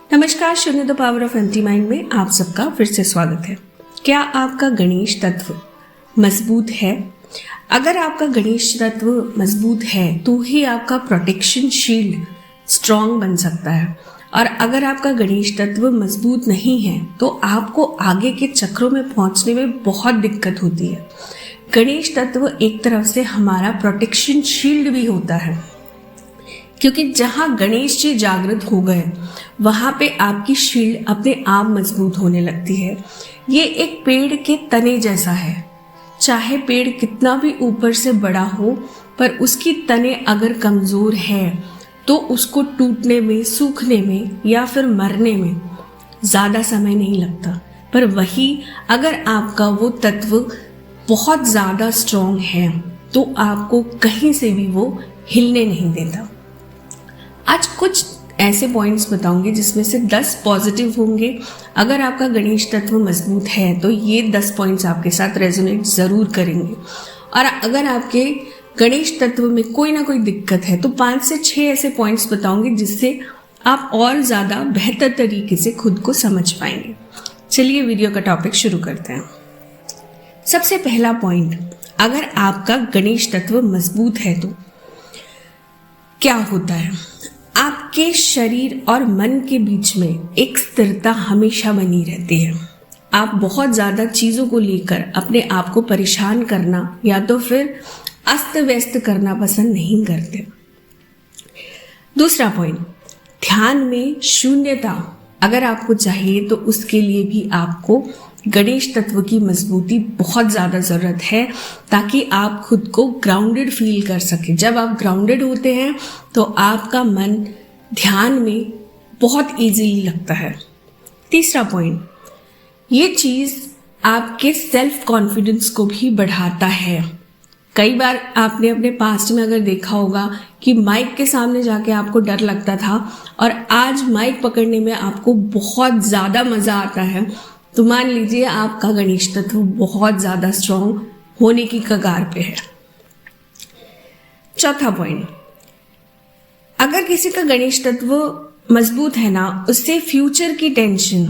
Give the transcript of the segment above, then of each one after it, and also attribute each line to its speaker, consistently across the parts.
Speaker 1: नमस्कार, शून्य the power of empty mind में आप सबका फिर से स्वागत है। क्या आपका गणेश तत्व मजबूत है? अगर आपका गणेश तत्व मजबूत है तो ही आपका प्रोटेक्शन शील्ड स्ट्रॉन्ग बन सकता है। और अगर आपका गणेश तत्व मजबूत नहीं है तो आपको आगे के चक्रों में पहुंचने में बहुत दिक्कत होती है। गणेश तत्व एक तरफ से हमारा प्रोटेक्शन शील्ड भी होता है, क्योंकि जहां गणेश जी जागृत हो गए वहां पे आपकी शील्ड अपने आप मजबूत होने लगती है। ये एक पेड़ के तने जैसा है। चाहे पेड़ कितना भी ऊपर से बड़ा हो, पर उसकी तने अगर कमजोर है तो उसको टूटने में, सूखने में या फिर मरने में ज्यादा समय नहीं लगता। पर वही अगर आपका वो तत्व बहुत ज्यादा स्ट्रॉन्ग है तो आपको कहीं से भी वो हिलने नहीं देता। आज कुछ ऐसे पॉइंट्स बताऊंगी जिसमें से 10 पॉजिटिव होंगे। अगर आपका गणेश तत्व मजबूत है तो ये 10 पॉइंट्स आपके साथ रेजोनेट ज़रूर करेंगे। और अगर आपके गणेश तत्व में कोई ना कोई दिक्कत है तो 5 से 6 ऐसे पॉइंट्स बताऊंगी जिससे आप और ज़्यादा बेहतर तरीके से खुद को समझ पाएंगे। चलिए वीडियो का टॉपिक शुरू करते हैं। सबसे पहला पॉइंट, अगर आपका गणेश तत्व मजबूत है तो क्या होता है? आपके शरीर और मन के बीच में एक स्थिरता हमेशा बनी रहती है। आप बहुत ज़्यादा चीज़ों को लेकर अपने आप को परेशान करना या तो फिर अस्त व्यस्त करना पसंद नहीं करते। दूसरा पॉइंट, ध्यान में शून्यता अगर आपको चाहिए तो उसके लिए भी आपको गणेश तत्व की मजबूती बहुत ज़्यादा ज़रूरत है, ताकि आप खुद को ग्राउंडेड फील कर सके। जब आप ग्राउंडेड होते हैं तो आपका मन ध्यान में बहुत इजीली लगता है। तीसरा पॉइंट, ये चीज़ आपके सेल्फ कॉन्फिडेंस को भी बढ़ाता है। कई बार आपने अपने पास्ट में अगर देखा होगा कि माइक के सामने जाके आपको डर लगता था और आज माइक पकड़ने में आपको बहुत ज़्यादा मज़ा आता है, तो मान लीजिए आपका गणेश तत्व बहुत ज़्यादा स्ट्रॉन्ग होने की कगार पे है। चौथा पॉइंट, अगर किसी का गणेश तत्व मजबूत है ना, उससे फ्यूचर की टेंशन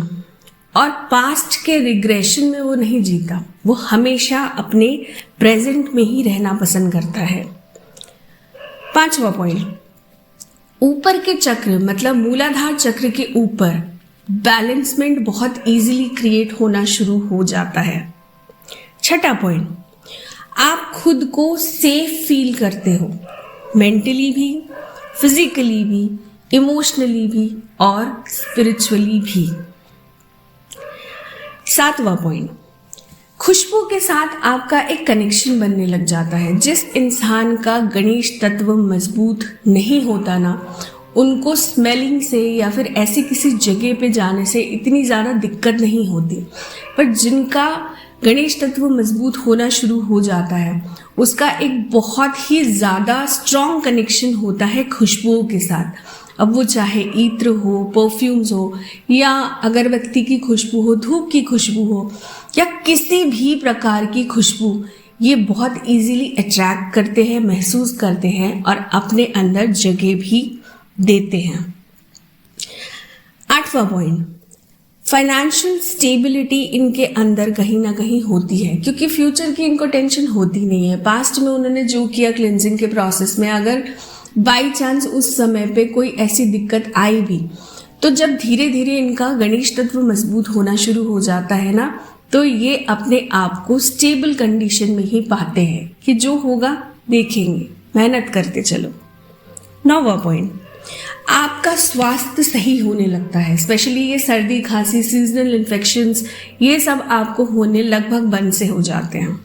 Speaker 1: और पास्ट के रिग्रेशन में वो नहीं जीता। वो हमेशा अपने प्रेजेंट में ही रहना पसंद करता है। पांचवा पॉइंट, ऊपर के चक्र मतलब मूलाधार चक्र के ऊपर बैलेंसमेंट बहुत इजीली क्रिएट होना शुरू हो जाता है। छठा पॉइंट, आप खुद को सेफ फील करते हो, मेंटली भी, फिजिकली भी, इमोशनली भी और स्पिरिचुअली भी। सातवां पॉइंट, खुशबू के साथ आपका एक कनेक्शन बनने लग जाता है। जिस इंसान का गणेश तत्व मजबूत नहीं होता ना, उनको स्मेलिंग से या फिर ऐसे किसी जगह पे जाने से इतनी ज़्यादा दिक्कत नहीं होती। पर जिनका गणेश तत्व मजबूत होना शुरू हो जाता है, उसका एक बहुत ही ज़्यादा स्ट्रॉन्ग कनेक्शन होता है खुशबुओं के साथ। अब वो चाहे इत्र हो, परफ्यूम्स हो, या अगरबत्ती की खुशबू हो, धूप की खुशबू हो, या किसी भी प्रकार की खुशबू, ये बहुत इजीली अट्रैक्ट करते हैं, महसूस करते हैं और अपने अंदर जगह भी देते हैं। आठवां पॉइंट, फाइनेंशियल स्टेबिलिटी इनके अंदर कहीं ना कहीं होती है, क्योंकि फ्यूचर की इनको टेंशन होती नहीं है। पास्ट में उन्होंने जो किया क्लिनजिंग के प्रोसेस में, अगर बाई चांस उस समय पे कोई ऐसी दिक्कत आई भी, तो जब धीरे धीरे इनका गणेश तत्व मजबूत होना शुरू हो जाता है ना, तो ये अपने आप को स्टेबल कंडीशन में ही पाते हैं कि जो होगा देखेंगे, मेहनत करते चलो। नौवां पॉइंट, आपका स्वास्थ्य सही होने लगता है। स्पेशली ये सर्दी, खांसी, सीजनल इन्फेक्शंस, ये सब आपको होने लगभग बंद से हो जाते हैं।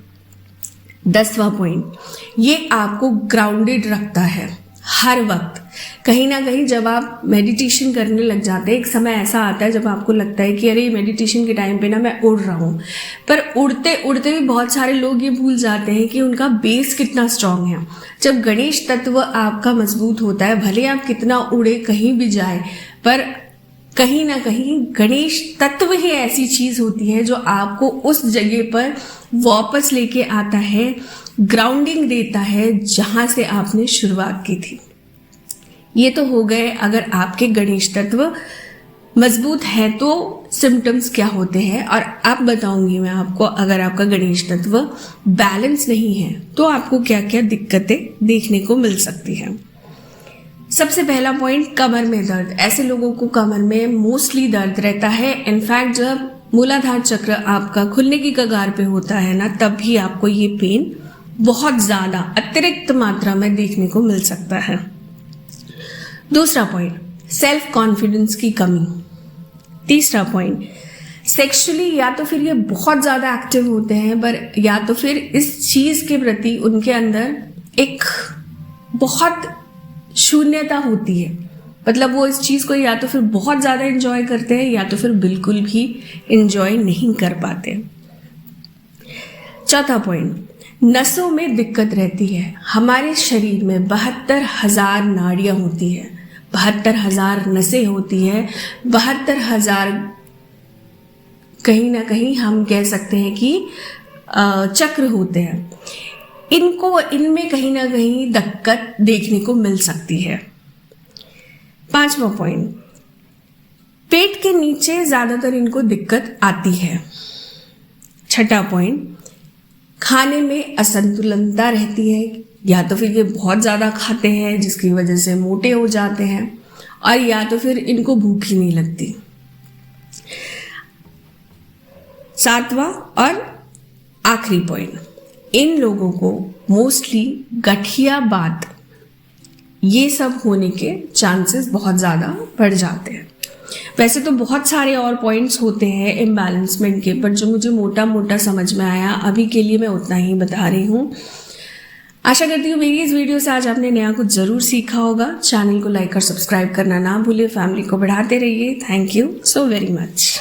Speaker 1: 10वां पॉइंट, ये आपको ग्राउंडेड रखता है हर वक्त। कहीं ना कहीं जब आप मेडिटेशन करने लग जाते हैं, एक समय ऐसा आता है जब आपको लगता है कि अरे मेडिटेशन के टाइम पे ना मैं उड़ रहा हूँ, पर उड़ते उड़ते भी बहुत सारे लोग ये भूल जाते हैं कि उनका बेस कितना स्ट्रांग है। जब गणेश तत्व आपका मजबूत होता है, भले आप कितना उड़े कहीं भी जाए, पर कहीं ना कहीं गणेश तत्व ही ऐसी चीज होती है जो आपको उस जगह पर वापस लेके आता है, ग्राउंडिंग देता है जहां से आपने शुरुआत की थी। ये तो हो गए अगर आपके गणेश तत्व मजबूत है तो सिम्टम्स क्या होते हैं, और अब बताऊंगी मैं आपको अगर आपका गणेश तत्व बैलेंस नहीं है तो आपको क्या क्या दिक्कतें देखने को मिल सकती हैं। सबसे पहला पॉइंट, कमर में दर्द। ऐसे लोगों को कमर में मोस्टली दर्द रहता है। इनफैक्ट जब मूलाधार चक्र आपका खुलने की कगार पे होता है ना, तब भी आपको ये पेन बहुत ज़्यादा अतिरिक्त मात्रा में देखने को मिल सकता है। दूसरा पॉइंट, सेल्फ कॉन्फिडेंस की कमी। तीसरा पॉइंट, सेक्सुअली या तो फिर ये बहुत ज़्यादा एक्टिव होते हैं, पर या तो फिर इस चीज़ के प्रति उनके अंदर एक बहुत शून्यता होती है। मतलब वो इस चीज़ को या तो फिर बहुत ज़्यादा इंजॉय करते हैं या तो फिर बिल्कुल भी इंजॉय नहीं कर पाते। चौथा पॉइंट, नसों में दिक्कत रहती है। हमारे शरीर में 72,000 नाड़ियाँ होती है, 72,000 नसें होती है, 72,000 कहीं ना कहीं हम कह सकते हैं कि चक्र होते हैं। इनमें कहीं ना कहीं दिक्कत देखने को मिल सकती है। पांचवा पॉइंट, पेट के नीचे ज़्यादातर इनको दिक्कत आती है। छठा पॉइंट, खाने में असंतुलनता रहती है। या तो फिर ये बहुत ज़्यादा खाते हैं जिसकी वजह से मोटे हो जाते हैं, और या तो फिर इनको भूख ही नहीं लगती। सातवां और आखिरी पॉइंट, इन लोगों को मोस्टली गठियाबात ये सब होने के चांसेस बहुत ज़्यादा बढ़ जाते हैं। वैसे तो बहुत सारे और पॉइंट्स होते हैं इम्बैलेंसमेंट के, पर जो मुझे मोटा मोटा समझ में आया अभी के लिए मैं उतना ही बता रही हूँ। आशा करती हूँ मेरी इस वीडियो से आज आपने नया कुछ ज़रूर सीखा होगा। चैनल को लाइक और सब्सक्राइब करना ना भूलिए, फैमिली को बढ़ाते रहिए। Thank you so very much.